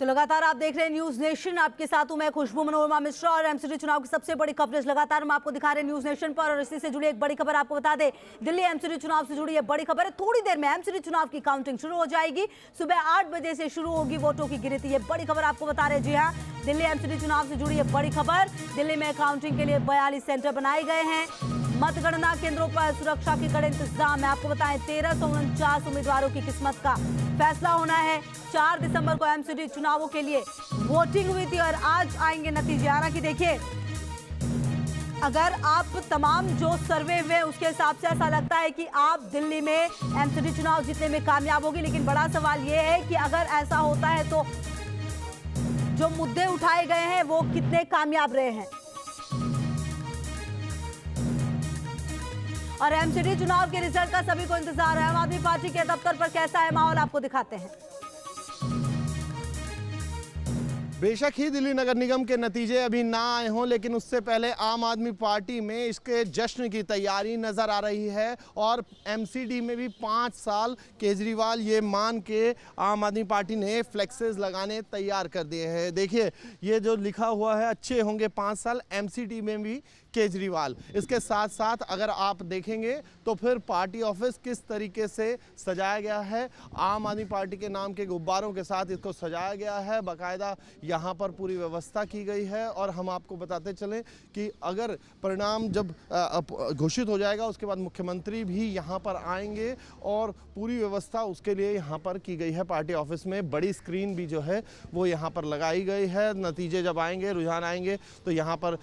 तो लगातार आप देख रहे हैं न्यूज नेशन। आपके साथ हूं मैं खुशबू मनोरमा मिश्रा और एमसीडी चुनाव की सबसे बड़ी कवरेज लगातार हम आपको दिखा रहे हैं न्यूज नेशन पर। और इसी से जुड़ी एक बड़ी खबर आपको बता दें, दिल्ली एमसीडी चुनाव से जुड़ी ये बड़ी खबर है। थोड़ी देर में एमसीडी चुनाव की काउंटिंग शुरू हो जाएगी। सुबह 8 बजे से शुरू होगी वोटों की गिनती। ये बड़ी खबर आपको बता रहे। जी हाँ, दिल्ली एमसीडी चुनाव से जुड़ी ये बड़ी खबर। दिल्ली में काउंटिंग के लिए 42 सेंटर बनाए गए हैं। मतगणना केंद्रों पर सुरक्षा के कड़े इंतजाम है। आपको बताएं 1349 उम्मीदवारों की किस्मत का फैसला होना है। 4 दिसंबर को एमसीडी चुनावों के लिए वोटिंग हुई थी और आज आएंगे नतीजे। हालांकि देखिए, अगर आप तमाम जो सर्वे हुए उसके हिसाब से ऐसा लगता है कि आप दिल्ली में एमसीडी चुनाव जीतने में कामयाब होगी। लेकिन बड़ा सवाल यह है कि अगर ऐसा होता है तो जो मुद्दे उठाए गए हैं वो कितने कामयाब रहे हैं। और एमसीडी चुनाव के रिजल्ट का सभी को इंतजार है। आम आदमी पार्टी के दफ्तर पर कैसा है माहौल, आपको दिखाते हैं। बेशक ही दिल्ली नगर निगम के नतीजे अभी ना आए हों, लेकिन उससे पहले आम आदमी पार्टी में इसके जश्न की तैयारी नज़र आ रही है। और एमसीडी में भी 5 साल केजरीवाल ये मान के आम आदमी पार्टी ने फ्लेक्सेस लगाने तैयार कर दिए हैं। देखिए, ये जो लिखा हुआ है, अच्छे होंगे 5 साल एमसीडी में भी केजरीवाल। इसके साथ साथ अगर आप देखेंगे तो फिर पार्टी ऑफिस किस तरीके से सजाया गया है, आम आदमी पार्टी के नाम के गुब्बारों के साथ इसको सजाया गया है। बाकायदा यहाँ पर पूरी व्यवस्था की गई है। और हम आपको बताते चलें कि अगर परिणाम जब घोषित हो जाएगा उसके बाद मुख्यमंत्री भी यहाँ पर आएंगे और पूरी व्यवस्था उसके लिए यहाँ पर की गई है। पार्टी ऑफिस में बड़ी स्क्रीन भी जो है वो यहाँ पर लगाई गई है। नतीजे जब आएंगे, रुझान आएंगे तो यहाँ पर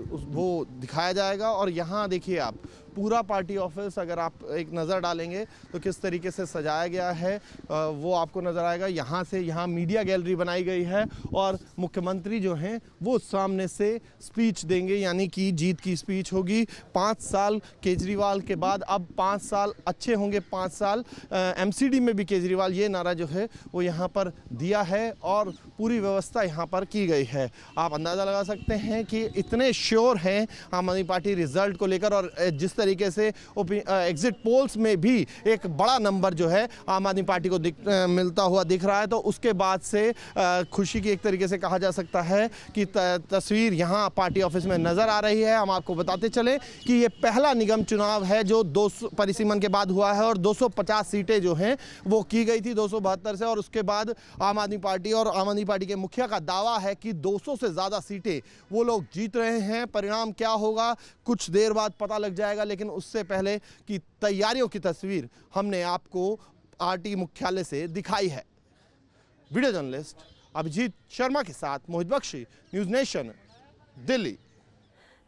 वो दिखाया जाएगा। और यहाँ देखिए, आप पूरा पार्टी ऑफिस अगर आप एक नज़र डालेंगे तो किस तरीके से सजाया गया है वो आपको नज़र आएगा। यहाँ से यहाँ मीडिया गैलरी बनाई गई है और मुख्यमंत्री जो हैं वो सामने से स्पीच देंगे, यानी कि जीत की स्पीच होगी। 5 साल केजरीवाल के बाद अब 5 साल अच्छे होंगे, 5 साल एमसीडी में भी केजरीवाल, ये नारा जो है वो यहाँ पर दिया है और पूरी व्यवस्था यहाँ पर की गई है। आप अंदाज़ा लगा सकते हैं कि इतने श्योर हैं आम आदमी पार्टी रिजल्ट को लेकर। और जिस तरीके से एग्जिट पोल्स में भी एक बड़ा नंबर जो है आम आदमी पार्टी को मिलता हुआ दिख रहा है, तो उसके बाद से खुशी की एक तरीके से कहा जा सकता है कि तस्वीर यहाँ पार्टी ऑफिस में नज़र आ रही है। हम आपको बताते चलें कि ये पहला निगम चुनाव है जो 200 परिसीमन के बाद हुआ है और 250 सीटें जो हैं वो की गई थी 272 से। और उसके बाद आम आदमी पार्टी और आम आदमी पार्टी के मुखिया का दावा है कि 200 से ज़्यादा सीटें वो लोग जीत रहे हैं। परिणाम क्या होगा कुछ देर बाद पता लग जाएगा, लेकिन उससे पहले की तैयारियों की तस्वीर हमने आपको पार्टी मुख्यालय से दिखाई है। वीडियो जर्नलिस्ट अभिजीत शर्मा के साथ मोहित बख्शी, न्यूज नेशन, दिल्ली।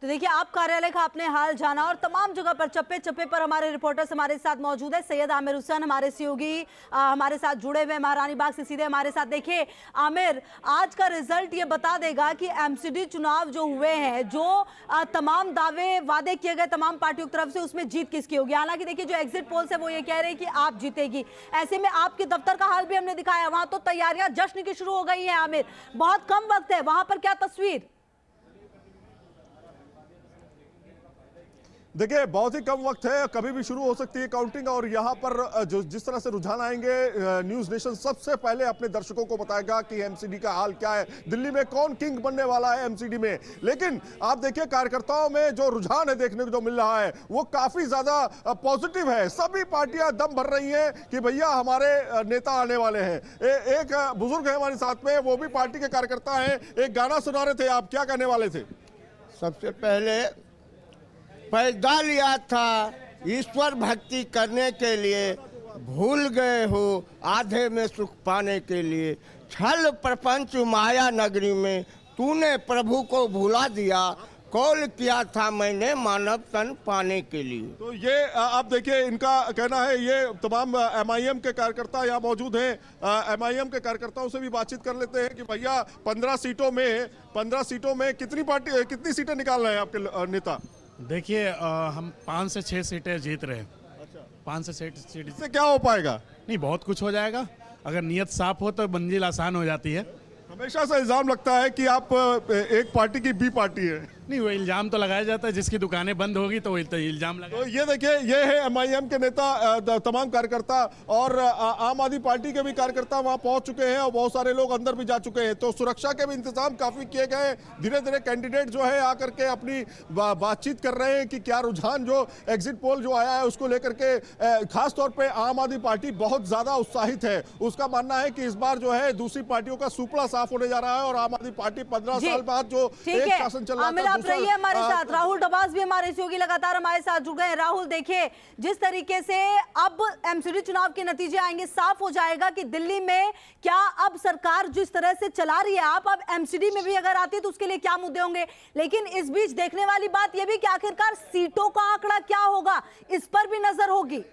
तो देखिए, आप कार्यालय का आपने हाल जाना और तमाम जगह पर चप्पे चप्पे पर हमारे रिपोर्टर्स हमारे साथ मौजूद है। सैयद आमिर हुसैन हमारे सहयोगी हमारे साथ जुड़े हुए, महारानी बाग से सीधे हमारे साथ। देखिए आमिर, आज का रिजल्ट ये बता देगा कि एमसीडी चुनाव जो हुए हैं, जो तमाम दावे वादे किए गए तमाम पार्टियों की तरफ से, उसमें जीत किसकी होगी। हालांकि देखिए, जो एग्जिट पोल्स है वो ये कह रहे हैं कि आप जीतेगी। ऐसे में आपके दफ्तर का हाल भी हमने दिखाया, वहां तो तैयारियां जश्न की शुरू हो गई है। आमिर, बहुत कम वक्त है, वहां पर क्या तस्वीर? देखिए, बहुत ही कम वक्त है, कभी भी शुरू हो सकती है काउंटिंग। और यहाँ पर जो जिस तरह से रुझान आएंगे, न्यूज नेशन सबसे पहले अपने दर्शकों को बताएगा कि एमसीडी का हाल क्या है, दिल्ली में कौन किंग बनने वाला है एमसीडी में। लेकिन आप देखिए, कार्यकर्ताओं में जो रुझान है देखने को जो मिल रहा है वो काफी ज्यादा पॉजिटिव है। सभी पार्टियां दम भर रही हैं कि भैया हमारे नेता आने वाले हैं। एक बुजुर्ग है हमारे साथ में, वो भी पार्टी के कार्यकर्ता हैं, एक गाना सुना रहे थे, आप क्या कहने वाले थे? सबसे पहले पैदा लिया था ईश्वर भक्ति करने के लिए, भूल गए हो आधे में सुख पाने के लिए। छल प्रपंच माया नगरी में तूने प्रभु को भुला दिया, कॉल किया था मैंने मानव तन पाने के लिए। तो ये आप देखिए, इनका कहना है, ये तमाम एमआईएम के कार्यकर्ता यहाँ मौजूद हैं। एमआईएम के कार्यकर्ताओं से भी बातचीत कर लेते हैं कि भैया 15 सीटों में कितनी सीटें निकाल रहे हैं आपके नेता? देखिए, हम 5 से 6 सीटें जीत रहे हैं। अच्छा, 5 से 6 सीट इससे क्या हो पाएगा? नहीं, बहुत कुछ हो जाएगा। अगर नीयत साफ हो तो मंजिल आसान हो जाती है। हमेशा से इल्जाम लगता है कि आप एक पार्टी की बी पार्टी है। नहीं, वो इल्जाम तो लगाया जाता है, जिसकी दुकानें बंद होगी तो वो इल्जाम लगा। तो ये देखिए, ये है एमआईएम के नेता, तमाम कार्यकर्ता और आम आदमी पार्टी के भी कार्यकर्ता वहां पहुंच चुके हैं और बहुत सारे लोग अंदर भी जा चुके हैं। तो सुरक्षा के भी इंतजाम काफी किए गए। धीरे धीरे कैंडिडेट जो है आकर के अपनी बातचीत कर रहे हैं कि क्या रुझान जो एग्जिट पोल जो आया है उसको लेकर के, खासतौर पर आम आदमी पार्टी बहुत ज्यादा उत्साहित है। उसका मानना है कि इस बार जो है दूसरी पार्टियों का सुपड़ा साफ होने जा रहा है और आम आदमी पार्टी 15 साल बाद जो एक शासन चल रहा था, आप रहिए हमारे साथ। राहुल डबास भी हमारे सहयोगी लगातार हमारे साथ जुड़ गए हैं। राहुल, देखिए जिस तरीके से अब एमसीडी चुनाव के नतीजे आएंगे, साफ हो जाएगा कि दिल्ली में क्या अब सरकार जिस तरह से चला रही है, आप अब एमसीडी में भी अगर आती है तो उसके लिए क्या मुद्दे होंगे। लेकिन इस बीच देखने वाली बात यह भी कि आखिरकार सीटों का आंकड़ा क्या होगा, इस पर भी नजर होगी।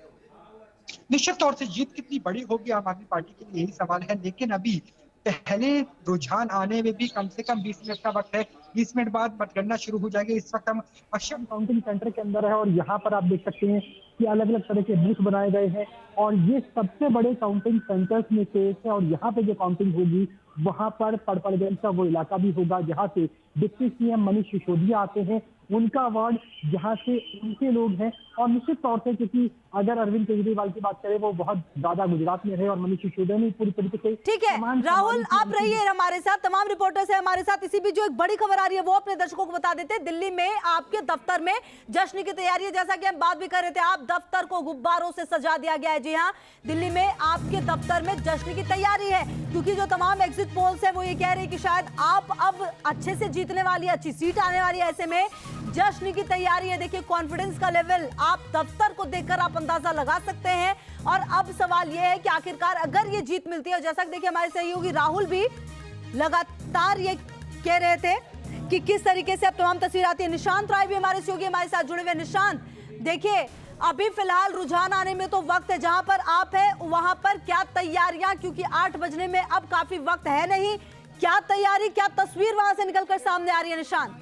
निश्चित तौर से जीत कितनी बड़ी होगी आम आदमी पार्टी के लिए, यही सवाल है। लेकिन अभी पहले रुझान आने में भी कम से कम 20 मिनट का वक्त है। 20 मिनट बाद मतगणना शुरू हो जाएगी। इस वक्त हम पश्चिम काउंटिंग सेंटर के अंदर है और यहाँ पर आप देख सकते हैं कि अलग अलग तरह के बूथ बनाए गए हैं और ये सबसे बड़े काउंटिंग सेंटर्स में से एक है। और यहाँ पे जो काउंटिंग होगी वहाँ पर पड़पड़गंज का वो इलाका भी होगा जहाँ से डिप्टी सीएम मनीष सिसोदिया आते हैं, उनका वार्ड जहाँ से उनके लोग हैं। और निश्चित तौर से क्योंकि अगर अरविंद केजरीवाल की बात करें वो बहुत ज्यादा गुजरात में रहे और मनीष सिसोदिया ने पूरी तरीके से। ठीक है राहुल, आप रहिए हमारे साथ, तमाम रिपोर्टर्स हैं हमारे साथ। इसी बीच जो एक बड़ी खबर आ रही है वो अपने दर्शकों को बता देते हैं। दिल्ली में आपके दफ्तर में जश्न की तैयारी है, जैसा कि हम बात भी कर रहे थे, आप दफ्तर को गुब्बारों से सजा दिया गया है। जी हाँ, दिल्ली में आपके दफ्तर में जश्न की तैयारी है क्योंकि जो तमाम एग्जिट पोल्स है वो ये कह रहे हैं कि शायद आप अब अच्छे से जीतने वाली है, अच्छी सीट आने वाली है। ऐसे में जश्न की तैयारी है। देखिए कॉन्फिडेंस का लेवल आप दफ्तर को देखकर आप अंदाजा लगा सकते हैं। और अब सवाल यह है कि आखिरकार अगर ये जीत मिलती है, जैसा कि देखिए हमारे सहयोगी राहुल भी लगातार ये कह रहे थे कि किस तरीके से अब तमाम तस्वीर आती है। निशांत राय भी हमारे सहयोगी हमारे साथ जुड़े हुए। निशांत, देखिए अभी फिलहाल रुझान आने में तो वक्त है, जहां पर आप है वहां पर क्या तैयारियां, क्योंकि 8 बजने में अब काफी वक्त है नहीं, क्या तैयारी, क्या तस्वीर वहां से निकलकर सामने आ रही है निशांत?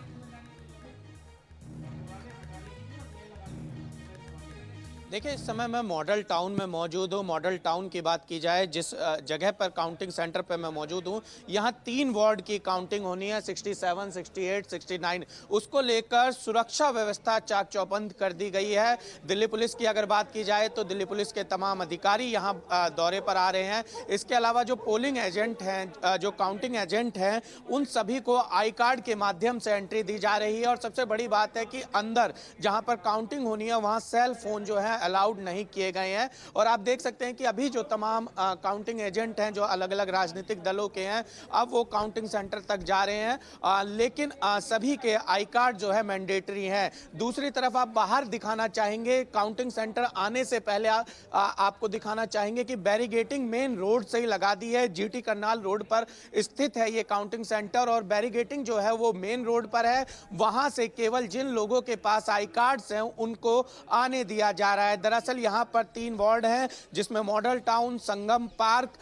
देखिए, इस समय मैं मॉडल टाउन में मौजूद हूँ। मॉडल टाउन की बात की जाए, जिस जगह पर काउंटिंग सेंटर पर मैं मौजूद हूँ, यहाँ 3 वार्ड की काउंटिंग होनी है, 67, 68, 69। उसको लेकर सुरक्षा व्यवस्था चाक चौबंद कर दी गई है। दिल्ली पुलिस की अगर बात की जाए तो दिल्ली पुलिस के तमाम अधिकारी यहाँ दौरे पर आ रहे हैं। इसके अलावा जो पोलिंग एजेंट हैं, जो काउंटिंग एजेंट हैं, उन सभी को आई कार्ड के माध्यम से एंट्री दी जा रही है। और सबसे बड़ी बात है कि अंदर जहाँ पर काउंटिंग होनी है वहाँ सेल फोन जो है अलाउड नहीं किए गए हैं। और आप देख सकते हैं कि अभी जो तमाम काउंटिंग एजेंट हैं जो अलग अलग राजनीतिक दलों के हैं, अब वो काउंटिंग सेंटर तक जा रहे हैं। लेकिन सभी के आई कार्ड जो है मैंडेटरी है। दूसरी तरफ आप बाहर दिखाना चाहेंगे, काउंटिंग सेंटर आने से पहले आपको दिखाना चाहेंगे कि बैरिगेटिंग मेन रोड से ही लगा दी है। जीटी करनाल रोड पर स्थित है ये काउंटिंग सेंटर और बैरिगेटिंग जो है वो मेन रोड पर है। वहां से केवल जिन लोगों के पास आई कार्ड्स हैं उनको आने दिया जा रहा है। दरअसल यहाँ पर 3 वार्ड हैं जिसमें मॉडल टाउन, संगम पार्क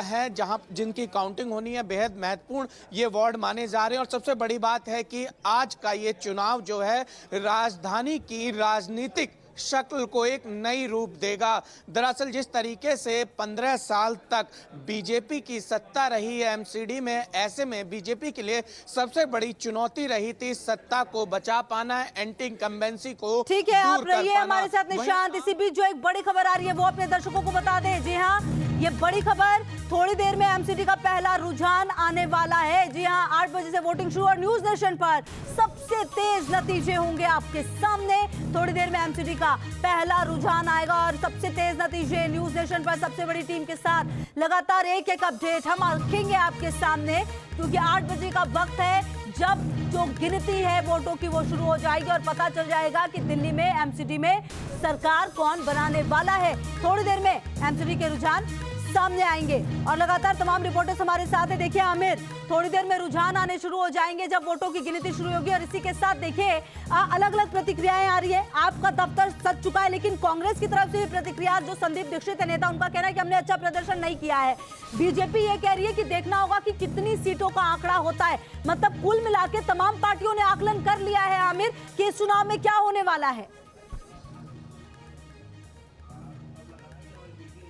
है, जहां जिनकी काउंटिंग होनी है। बेहद महत्वपूर्ण ये वार्ड माने जा रहे हैं। और सबसे बड़ी बात है कि आज का ये चुनाव जो है राजधानी की राजनीतिक शक्ल को एक नई रूप देगा। दरअसल जिस तरीके से 15 साल तक बीजेपी की सत्ता रही है एमसीडी में, ऐसे में बीजेपी के लिए सबसे बड़ी चुनौती रही थी सत्ता को बचा पाना, एंटी इनकम्बेंसी को। ठीक है, आप रहिए हमारे साथ निशांत। इसी बीच जो एक बड़ी खबर आ रही है वो अपने दर्शकों को बता दें। जी हाँ, ये बड़ी खबर, थोड़ी देर में एमसीडी का पहला रुझान आने वाला है। जी हाँ, 8 बजे से वोटिंग शुरू और न्यूज नेशन पर सबसे तेज नतीजे होंगे आपके सामने। थोड़ी देर में एमसीडी का पहला रुझान आएगा और सबसे तेज नतीजे न्यूज नेशन पर सबसे बड़ी टीम के साथ लगातार एक अपडेट हम रखेंगे आपके सामने, क्योंकि 8 बजे का वक्त है जब जो गिनती है वोटों की वो शुरू हो जाएगी और पता चल जाएगा कि दिल्ली में एमसीडी में सरकार कौन बनाने वाला है। थोड़ी देर में एमसीडी के रुझान सामने आएंगे और लगातार तमाम रिपोर्टर्स हमारे साथ है। देखिए आमिर, थोड़ी देर में रुझान आने शुरू हो जाएंगे जब वोटों की गिनती शुरू होगी। और इसी के साथ देखिए अलग अलग प्रतिक्रियाएं आ रही है। आपका दफ्तर सज चुका है, लेकिन कांग्रेस की तरफ से भी प्रतिक्रिया, जो संदीप दीक्षित है नेता, उनका कहना है कि हमने अच्छा प्रदर्शन नहीं किया है। बीजेपी ये कह रही है कि देखना होगा कि कितनी सीटों का आंकड़ा होता है। मतलब कुल मिला के तमाम पार्टियों ने आकलन कर लिया है आमिर कि इस चुनाव में क्या होने वाला है।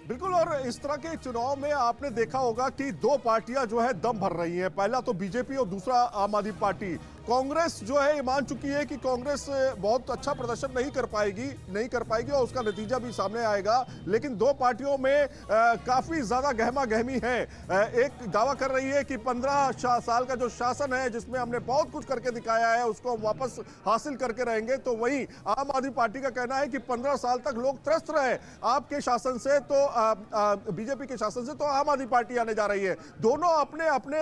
बिल्कुल, और इस तरह के चुनाव में आपने देखा होगा कि 2 पार्टियां जो है दम भर रही हैं। पहला तो बीजेपी और दूसरा आम आदमी पार्टी। कांग्रेस जो है ये मान चुकी है कि कांग्रेस बहुत अच्छा प्रदर्शन नहीं कर पाएगी और उसका नतीजा भी सामने आएगा। लेकिन दो पार्टियों में काफी ज्यादा गहमा गहमी है। एक दावा कर रही है कि 15 साल का जो शासन है जिसमें हमने बहुत कुछ करके दिखाया है उसको हम वापस हासिल करके रहेंगे, तो वहीं आम आदमी पार्टी का कहना है कि 15 साल तक लोग त्रस्त रहे आपके शासन से, तो बीजेपी के शासन से, तो आम आदमी पार्टी आने जा रही है। दोनों अपने अपने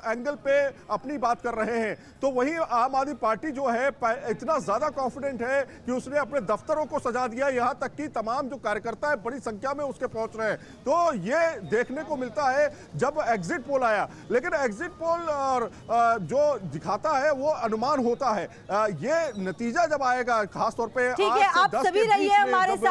एंगल पे अपनी बात कर रहे हैं। तो वहीं आम आदमी पार्टी जो है इतना ज्यादा कॉन्फिडेंट है कि उसने अपने दफ्तरों को सजा दिया, यहां तक कि तमाम जो कार्यकर्ता है बड़ी संख्या में उसके पहुंच रहे हैं। तो ये देखने को मिलता है जब एग्जिट पोल आया, लेकिन एग्जिट पोल और जो दिखाता है वो अनुमान होता है। ये नतीजा जब आएगा खासतौर पे ठीक है, आप सभी रहिए हमारे साथ।